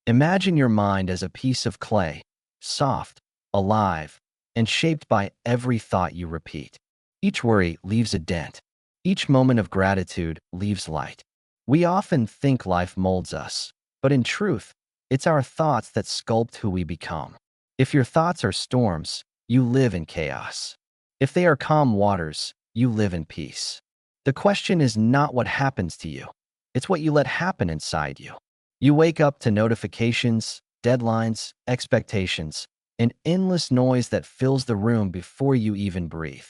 Imagine your mind as a piece of clay, soft, alive, and shaped by every thought you repeat. Each worry leaves a dent. Each moment of gratitude leaves light. We often think life molds us, but in truth, it's our thoughts that sculpt who we become. If your thoughts are storms, you live in chaos. If they are calm waters, you live in peace. The question is not what happens to you. It's what you let happen inside you. You wake up to notifications, deadlines, expectations, and endless noise that fills the room before you even breathe.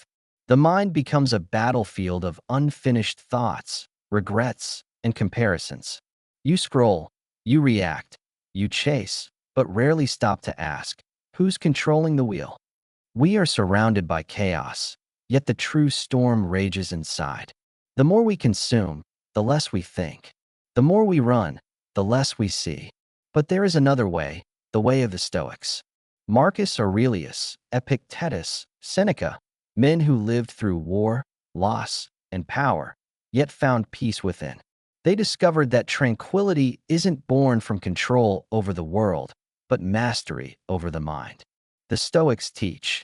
The mind becomes a battlefield of unfinished thoughts, regrets, and comparisons. You scroll, you react, you chase, but rarely stop to ask, who's controlling the wheel? We are surrounded by chaos, yet the true storm rages inside. The more we consume, the less we think. The more we run, the less we see. But there is another way, the way of the Stoics. Marcus Aurelius, Epictetus, Seneca, men who lived through war, loss, and power, yet found peace within. They discovered that tranquility isn't born from control over the world, but mastery over the mind. The Stoics teach,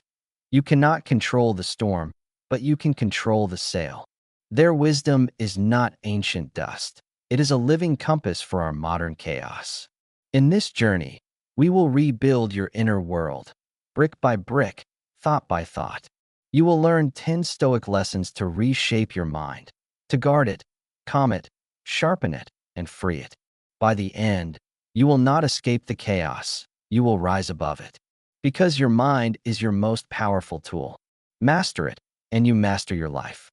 you cannot control the storm, but you can control the sail. Their wisdom is not ancient dust. It is a living compass for our modern chaos. In this journey, we will rebuild your inner world, brick by brick, thought by thought. You will learn 10 Stoic lessons to reshape your mind, to guard it, calm it, sharpen it, and free it. By the end, you will not escape the chaos, you will rise above it. Because your mind is your most powerful tool. Master it, and you master your life.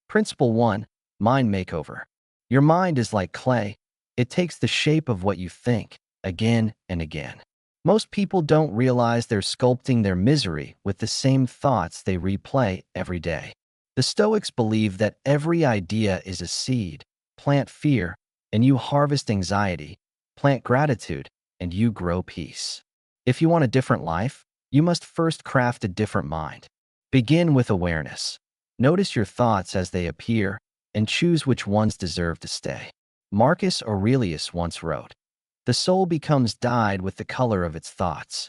Principle 1. Mind Makeover. Your mind is like clay. It takes the shape of what you think, again and again. Most people don't realize they're sculpting their misery with the same thoughts they replay every day. The Stoics believe that every idea is a seed. Plant fear, and you harvest anxiety. Plant gratitude, and you grow peace. If you want a different life, you must first craft a different mind. Begin with awareness. Notice your thoughts as they appear, and choose which ones deserve to stay. Marcus Aurelius once wrote, "The soul becomes dyed with the color of its thoughts."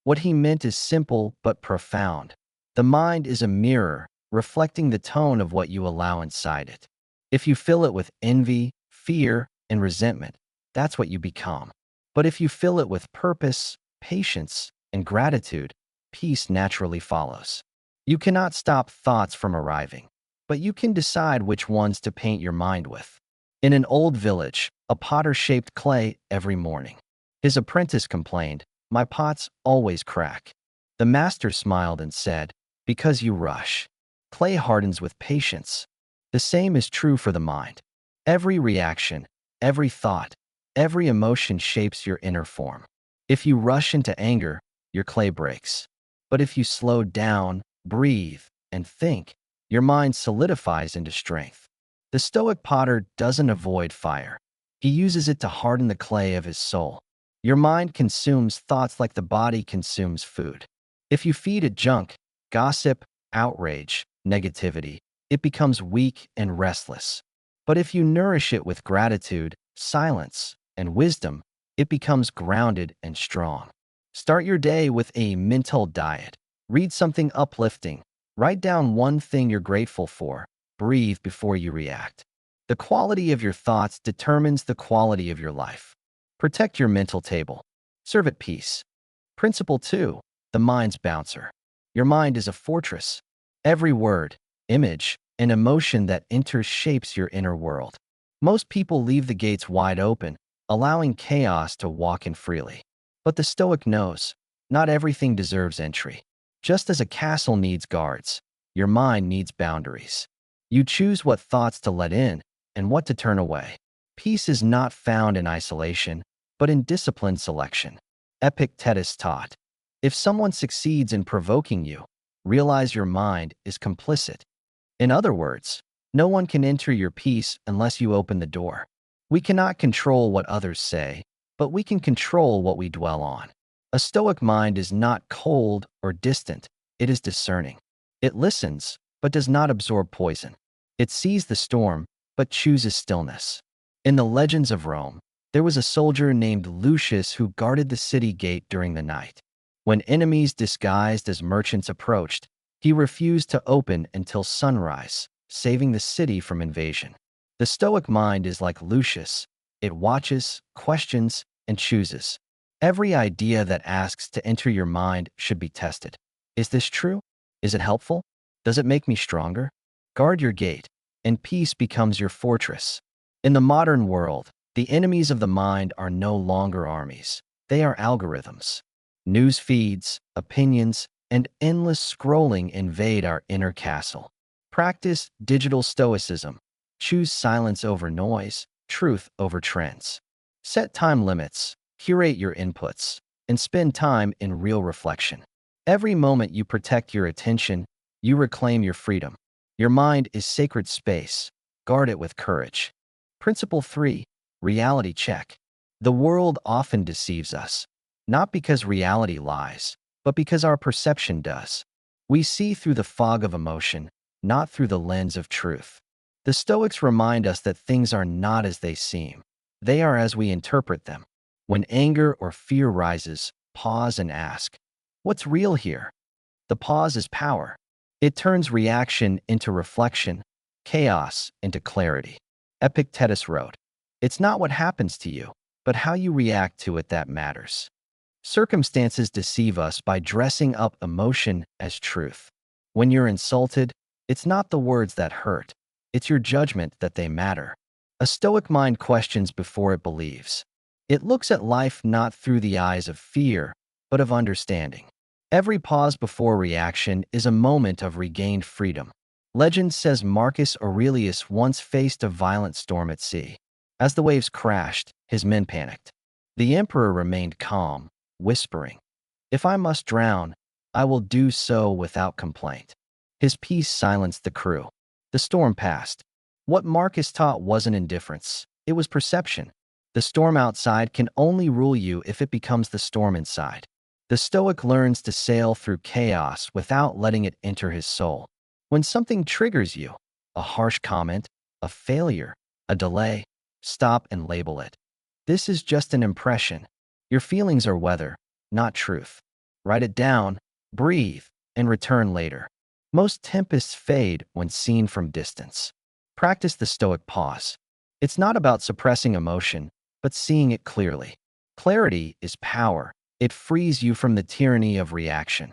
What he meant is simple but profound. The mind is a mirror, reflecting the tone of what you allow inside it. If you fill it with envy, fear, and resentment, that's what you become. But if you fill it with purpose, patience, and gratitude, peace naturally follows. You cannot stop thoughts from arriving, but you can decide which ones to paint your mind with. In an old village, a potter shaped clay every morning. His apprentice complained, "My pots always crack." The master smiled and said, "Because you rush. Clay hardens with patience." The same is true for the mind. Every reaction, every thought, every emotion shapes your inner form. If you rush into anger, your clay breaks. But if you slow down, breathe, and think, your mind solidifies into strength. The Stoic potter doesn't avoid fire. He uses it to harden the clay of his soul. Your mind consumes thoughts like the body consumes food. If you feed it junk, gossip, outrage, negativity, it becomes weak and restless. But if you nourish it with gratitude, silence, and wisdom, it becomes grounded and strong. Start your day with a mental diet. Read something uplifting. Write down one thing you're grateful for. Breathe before you react. The quality of your thoughts determines the quality of your life. Protect your mental table. Serve at peace. Principle 2. The mind's bouncer. Your mind is a fortress. Every word, image, and emotion that enters shapes your inner world. Most people leave the gates wide open, allowing chaos to walk in freely. But the Stoic knows, not everything deserves entry. Just as a castle needs guards, your mind needs boundaries. You choose what thoughts to let in and what to turn away. Peace is not found in isolation, but in disciplined selection. Epictetus taught, if someone succeeds in provoking you, realize your mind is complicit. In other words, no one can enter your peace unless you open the door. We cannot control what others say, but we can control what we dwell on. A Stoic mind is not cold or distant, it is discerning. It listens, but does not absorb poison. It sees the storm, but chooses stillness. In the legends of Rome, There was a soldier named Lucius who guarded the city gate during the night. When enemies disguised as merchants approached, he refused to open until sunrise, saving the city from invasion. The Stoic mind is like Lucius. It watches, questions, and chooses. Every idea that asks to enter your mind should be tested. Is this true? Is it helpful? Does it make me stronger? Guard your gate, and peace becomes your fortress. In the modern world, the enemies of the mind are no longer armies. They are algorithms. News feeds, opinions, and endless scrolling invade our inner castle. Practice digital stoicism. Choose silence over noise, truth over trends. Set time limits, curate your inputs, and spend time in real reflection. Every moment you protect your attention, you reclaim your freedom. Your mind is sacred space. Guard it with courage. Principle 3. Reality check. The world often deceives us, not because reality lies, but because our perception does. We see through the fog of emotion, not through the lens of truth. The Stoics remind us that things are not as they seem. They are as we interpret them. When anger or fear rises, pause and ask, what's real here? The pause is power. It turns reaction into reflection, chaos into clarity. Epictetus wrote, "It's not what happens to you, but how you react to it that matters." Circumstances deceive us by dressing up emotion as truth. When you're insulted, it's not the words that hurt, it's your judgment that they matter. A Stoic mind questions before it believes. It looks at life not through the eyes of fear, but of understanding. Every pause before reaction is a moment of regained freedom. Legend says Marcus Aurelius once faced a violent storm at sea. As the waves crashed, his men panicked. The emperor remained calm, whispering, "If I must drown, I will do so without complaint." His peace silenced the crew. The storm passed. What Marcus taught wasn't indifference, it was perception. The storm outside can only rule you if it becomes the storm inside. The Stoic learns to sail through chaos without letting it enter his soul. When something triggers you, a harsh comment, a failure, a delay, stop and label it. This is just an impression. Your feelings are weather, not truth. Write it down, breathe, and return later. Most tempests fade when seen from distance. Practice the Stoic pause. It's not about suppressing emotion, but seeing it clearly. Clarity is power. It frees you from the tyranny of reaction.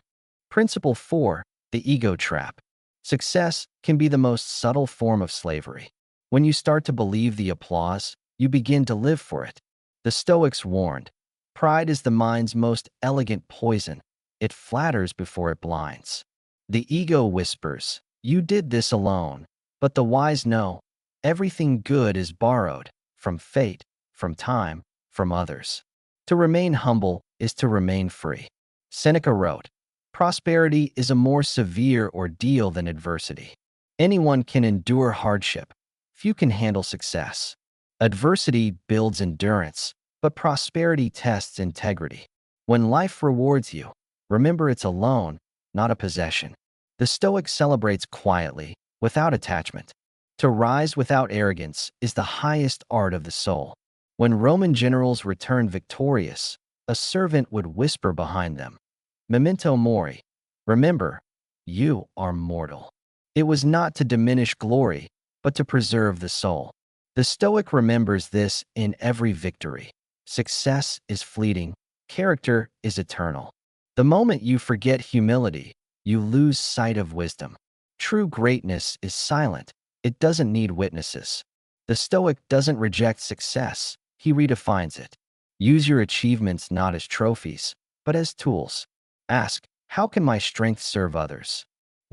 Principle 4. The ego trap. Success can be the most subtle form of slavery. When you start to believe the applause, you begin to live for it. The Stoics warned, pride is the mind's most elegant poison. It flatters before it blinds. The ego whispers, you did this alone. But the wise know, everything good is borrowed, from fate, from time, from others. To remain humble is to remain free. Seneca wrote, prosperity is a more severe ordeal than adversity. Anyone can endure hardship. Few can handle success. Adversity builds endurance, but prosperity tests integrity. When life rewards you, remember it's a loan, not a possession. The Stoic celebrates quietly, without attachment. To rise without arrogance is the highest art of the soul. When Roman generals returned victorious, a servant would whisper behind them, Memento mori. Remember, you are mortal. It was not to diminish glory, but to preserve the soul. The Stoic remembers this in every victory. Success is fleeting, character is eternal. The moment you forget humility, you lose sight of wisdom. True greatness is silent. It doesn't need witnesses. The Stoic doesn't reject success. He redefines it. Use your achievements not as trophies, but as tools. Ask, how can my strength serve others?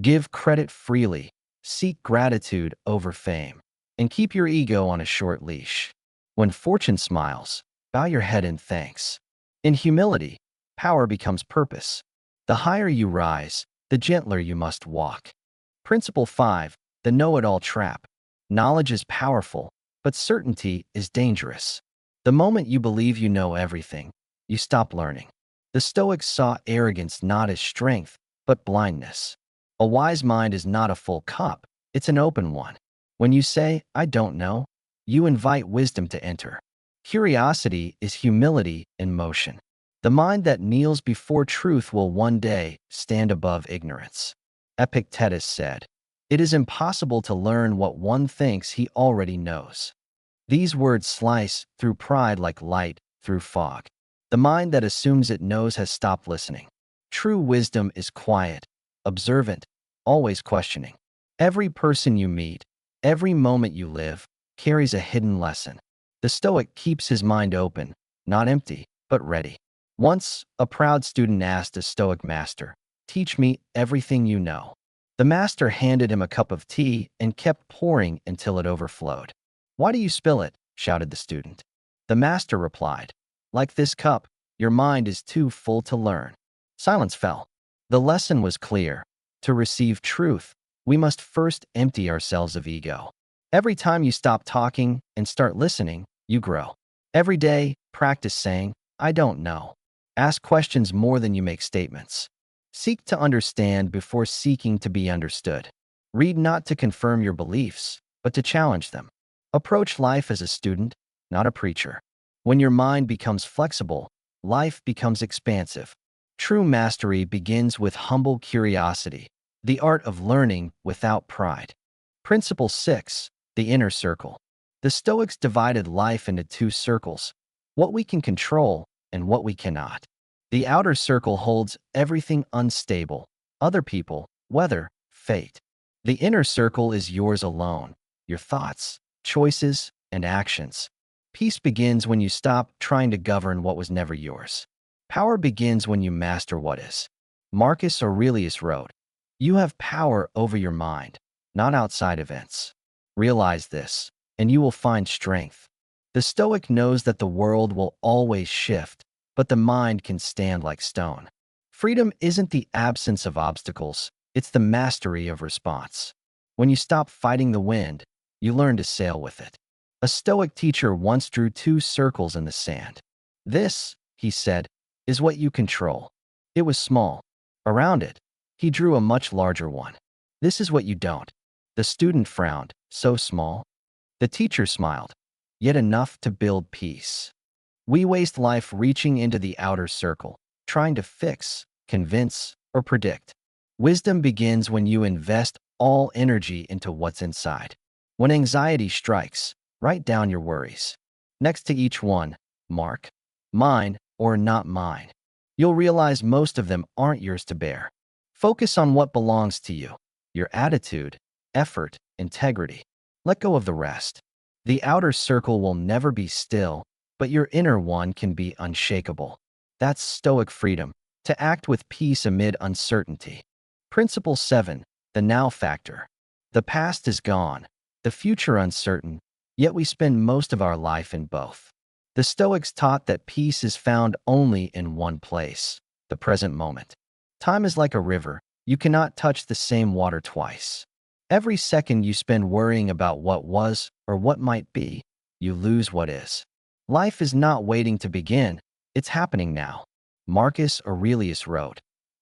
Give credit freely. Seek gratitude over fame. And keep your ego on a short leash. When fortune smiles, bow your head in thanks. In humility, power becomes purpose. The higher you rise, the gentler you must walk. Principle 5. The know-it-all trap. Knowledge is powerful, but certainty is dangerous. The moment you believe you know everything, you stop learning. The Stoics saw arrogance not as strength, but blindness. A wise mind is not a full cup, it's an open one. When you say, I don't know, you invite wisdom to enter. Curiosity is humility in motion. The mind that kneels before truth will one day stand above ignorance. Epictetus said, "It is impossible to learn what one thinks he already knows." These words slice through pride like light through fog. The mind that assumes it knows has stopped listening. True wisdom is quiet, observant, always questioning. Every person you meet, every moment you live, carries a hidden lesson. The Stoic keeps his mind open, not empty, but ready. Once, a proud student asked a Stoic master, "Teach me everything you know." The master handed him a cup of tea and kept pouring until it overflowed. "Why do you spill it?" shouted the student. The master replied, "Like this cup, your mind is too full to learn." Silence fell. The lesson was clear. To receive truth, we must first empty ourselves of ego. Every time you stop talking and start listening, you grow. Every day, practice saying, "I don't know." Ask questions more than you make statements. Seek to understand before seeking to be understood. Read not to confirm your beliefs, but to challenge them. Approach life as a student, not a preacher. When your mind becomes flexible, life becomes expansive. True mastery begins with humble curiosity, the art of learning without pride. Principle 6, the inner circle. The Stoics divided life into two circles, what we can control and what we cannot. The outer circle holds everything unstable, other people, weather, fate. The inner circle is yours alone, your thoughts, choices, and actions. Peace begins when you stop trying to govern what was never yours. Power begins when you master what is. Marcus Aurelius wrote, "You have power over your mind, not outside events." Realize this, and you will find strength. The Stoic knows that the world will always shift, but the mind can stand like stone. Freedom isn't the absence of obstacles, it's the mastery of response. When you stop fighting the wind, you learn to sail with it. A Stoic teacher once drew two circles in the sand. "This," he said, "is what you control." It was small. Around it, he drew a much larger one. "This is what you don't." The student frowned. So small? The teacher smiled. Yet enough to build peace. We waste life reaching into the outer circle, trying to fix, convince, or predict. Wisdom begins when you invest all energy into what's inside. When anxiety strikes, write down your worries. Next to each one, mark, "Mine" or "not mine." You'll realize most of them aren't yours to bear. Focus on what belongs to you, your attitude, effort, integrity. Let go of the rest. The outer circle will never be still, but your inner one can be unshakable. That's Stoic freedom, to act with peace amid uncertainty. Principle 7, the now factor. The past is gone, the future uncertain, yet we spend most of our life in both. The Stoics taught that peace is found only in one place, the present moment. Time is like a river, you cannot touch the same water twice. Every second you spend worrying about what was or what might be, you lose what is. Life is not waiting to begin, it's happening now. Marcus Aurelius wrote,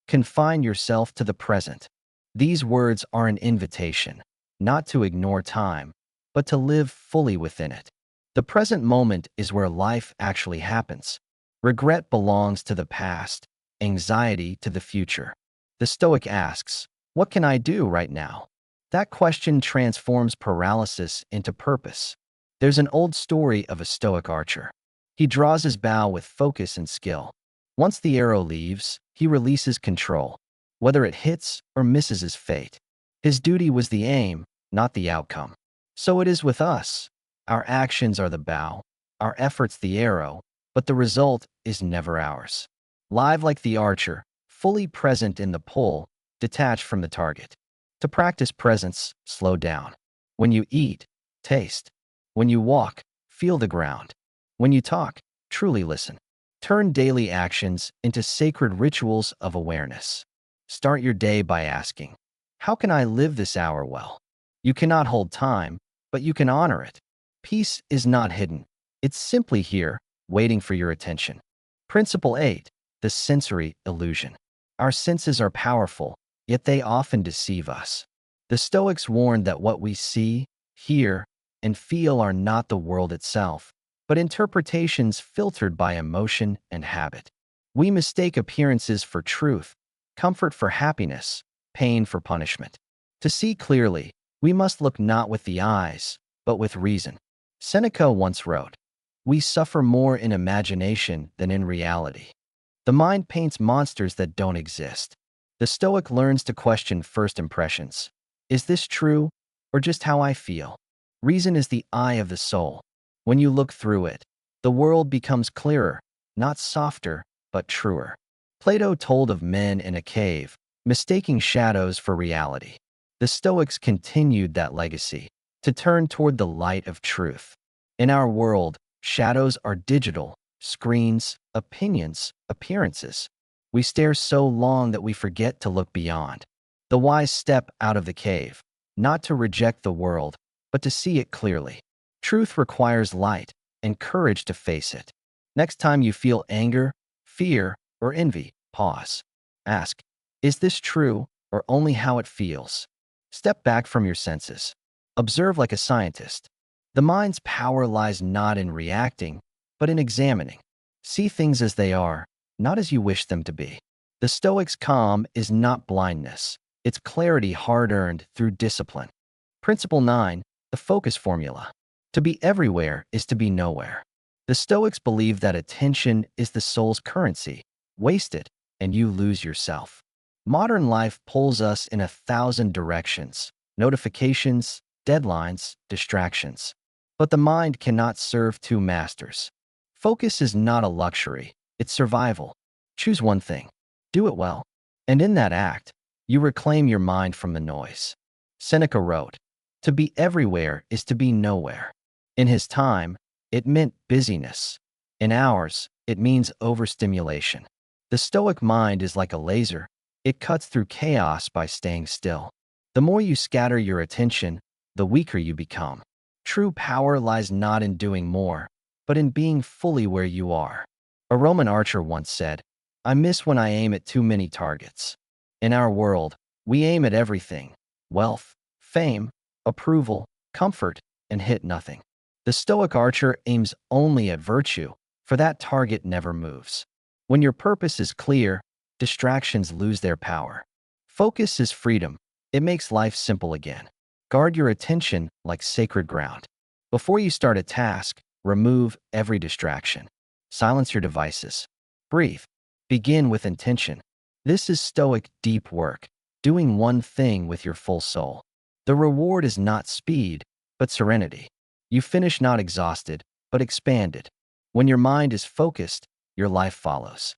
"Confine yourself to the present." These words are an invitation, not to ignore time, but to live fully within it. The present moment is where life actually happens. Regret belongs to the past, anxiety to the future. The Stoic asks, "What can I do right now?" That question transforms paralysis into purpose. There's an old story of a Stoic archer. He draws his bow with focus and skill. Once the arrow leaves, he releases control. Whether it hits or misses his fate. His duty was the aim, not the outcome. So it is with us. Our actions are the bow, our efforts the arrow, but the result is never ours. Live like the archer, fully present in the pull, detached from the target. To practice presence, slow down. When you eat, taste. When you walk, feel the ground. When you talk, truly listen. Turn daily actions into sacred rituals of awareness. Start your day by asking, "How can I live this hour well?" You cannot hold time, but you can honor it. Peace is not hidden. It's simply here, waiting for your attention. Principle 8, the sensory illusion. Our senses are powerful, yet they often deceive us. The Stoics warned that what we see, hear, and feel are not the world itself, but interpretations filtered by emotion and habit. We mistake appearances for truth, comfort for happiness, pain for punishment. To see clearly, we must look not with the eyes, but with reason. Seneca once wrote, "We suffer more in imagination than in reality." The mind paints monsters that don't exist. The Stoic learns to question first impressions. Is this true, or just how I feel? Reason is the eye of the soul. When you look through it, the world becomes clearer, not softer, but truer. Plato told of men in a cave, mistaking shadows for reality. The Stoics continued that legacy, to turn toward the light of truth. In our world, shadows are digital, screens, opinions, appearances. We stare so long that we forget to look beyond. The wise step out of the cave, not to reject the world, but to see it clearly. Truth requires light and courage to face it. Next time you feel anger, fear, or envy, pause. Ask, is this true or only how it feels? Step back from your senses. Observe like a scientist. The mind's power lies not in reacting, but in examining. See things as they are, not as you wish them to be. The Stoic's calm is not blindness. It's clarity hard-earned through discipline. Principle 9, the focus formula. To be everywhere is to be nowhere. The Stoics believe that attention is the soul's currency. Waste it, and you lose yourself. Modern life pulls us in 1,000 directions. Notifications, deadlines, distractions. But the mind cannot serve two masters. Focus is not a luxury, it's survival. Choose one thing. Do it well. And in that act, you reclaim your mind from the noise. Seneca wrote, "To be everywhere is to be nowhere." In his time, it meant busyness. In ours, it means overstimulation. The Stoic mind is like a laser. It cuts through chaos by staying still. The more you scatter your attention, the weaker you become. True power lies not in doing more, but in being fully where you are. A Roman archer once said, "I miss when I aim at too many targets." In our world, we aim at everything: wealth, fame, approval, comfort, and hit nothing. The Stoic archer aims only at virtue, for that target never moves. When your purpose is clear, distractions lose their power. Focus is freedom. It makes life simple again. Guard your attention like sacred ground. Before you start a task, remove every distraction. Silence your devices. Breathe. Begin with intention. This is Stoic deep work, doing one thing with your full soul. The reward is not speed, but serenity. You finish not exhausted, but expanded. When your mind is focused, your life follows.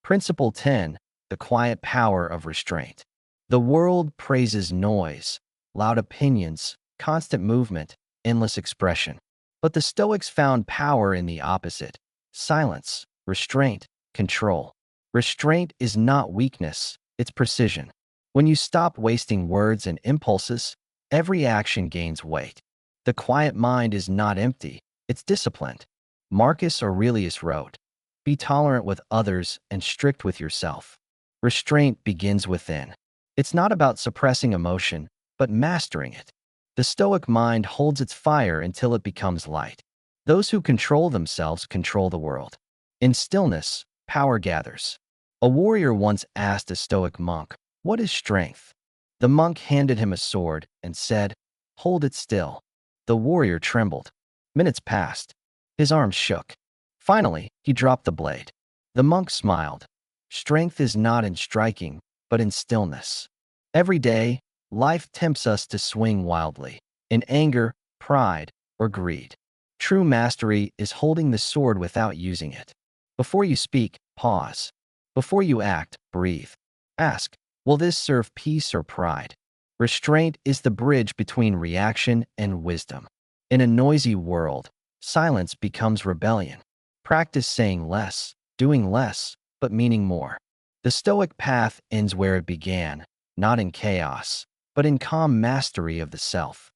Principle 10, the quiet power of restraint. The world praises noise, loud opinions, constant movement, endless expression. But the Stoics found power in the opposite: silence, restraint, control. Restraint is not weakness, it's precision. When you stop wasting words and impulses, every action gains weight. The quiet mind is not empty, it's disciplined. Marcus Aurelius wrote, "Be tolerant with others and strict with yourself." Restraint begins within. It's not about suppressing emotion, but mastering it. The Stoic mind holds its fire until it becomes light. Those who control themselves control the world. In stillness, power gathers. A warrior once asked a Stoic monk, "What is strength?" The monk handed him a sword and said, "Hold it still." The warrior trembled. Minutes passed. His arms shook. Finally, he dropped the blade. The monk smiled. Strength is not in striking, but in stillness. Every day, life tempts us to swing wildly, in anger, pride, or greed. True mastery is holding the sword without using it. Before you speak, pause. Before you act, breathe. Ask, will this serve peace or pride? Restraint is the bridge between reaction and wisdom. In a noisy world, silence becomes rebellion. Practice saying less, doing less, but meaning more. The Stoic path ends where it began, not in chaos, but in calm mastery of the self.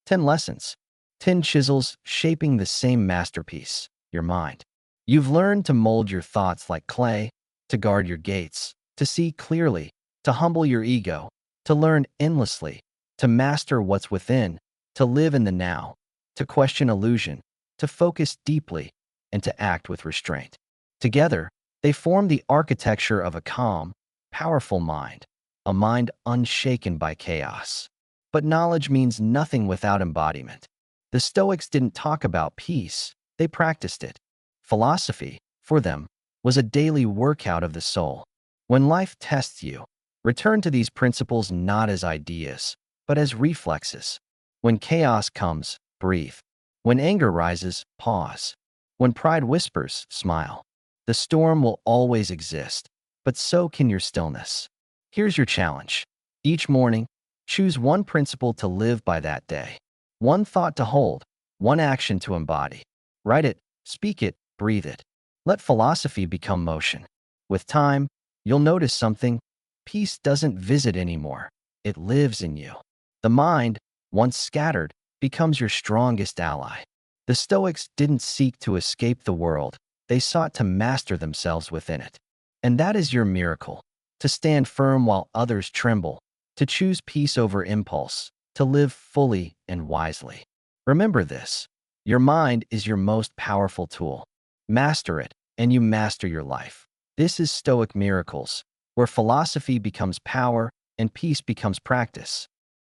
10 lessons. 10 chisels shaping the same masterpiece, your mind. You've learned to mold your thoughts like clay, to guard your gates, to see clearly, to humble your ego, to learn endlessly, to master what's within, to live in the now, to question illusion, to focus deeply, and to act with restraint. Together, they form the architecture of a calm, powerful mind, a mind unshaken by chaos. But knowledge means nothing without embodiment. The Stoics didn't talk about peace, they practiced it. Philosophy, for them, was a daily workout of the soul. When life tests you, return to these principles not as ideas, but as reflexes. When chaos comes, breathe. When anger rises, pause. When pride whispers, smile. The storm will always exist, but so can your stillness. Here's your challenge. Each morning, choose one principle to live by that day, one thought to hold, one action to embody. Write it, speak it, breathe it. Let philosophy become motion. With time, you'll notice something. Peace doesn't visit anymore. It lives in you. The mind, once scattered, becomes your strongest ally. The Stoics didn't seek to escape the world. They sought to master themselves within it. And that is your miracle. To stand firm while others tremble, to choose peace over impulse, to live fully and wisely. Remember this. Your mind is your most powerful tool. Master it, and you master your life. This is Stoic Miracles, where philosophy becomes power and peace becomes practice.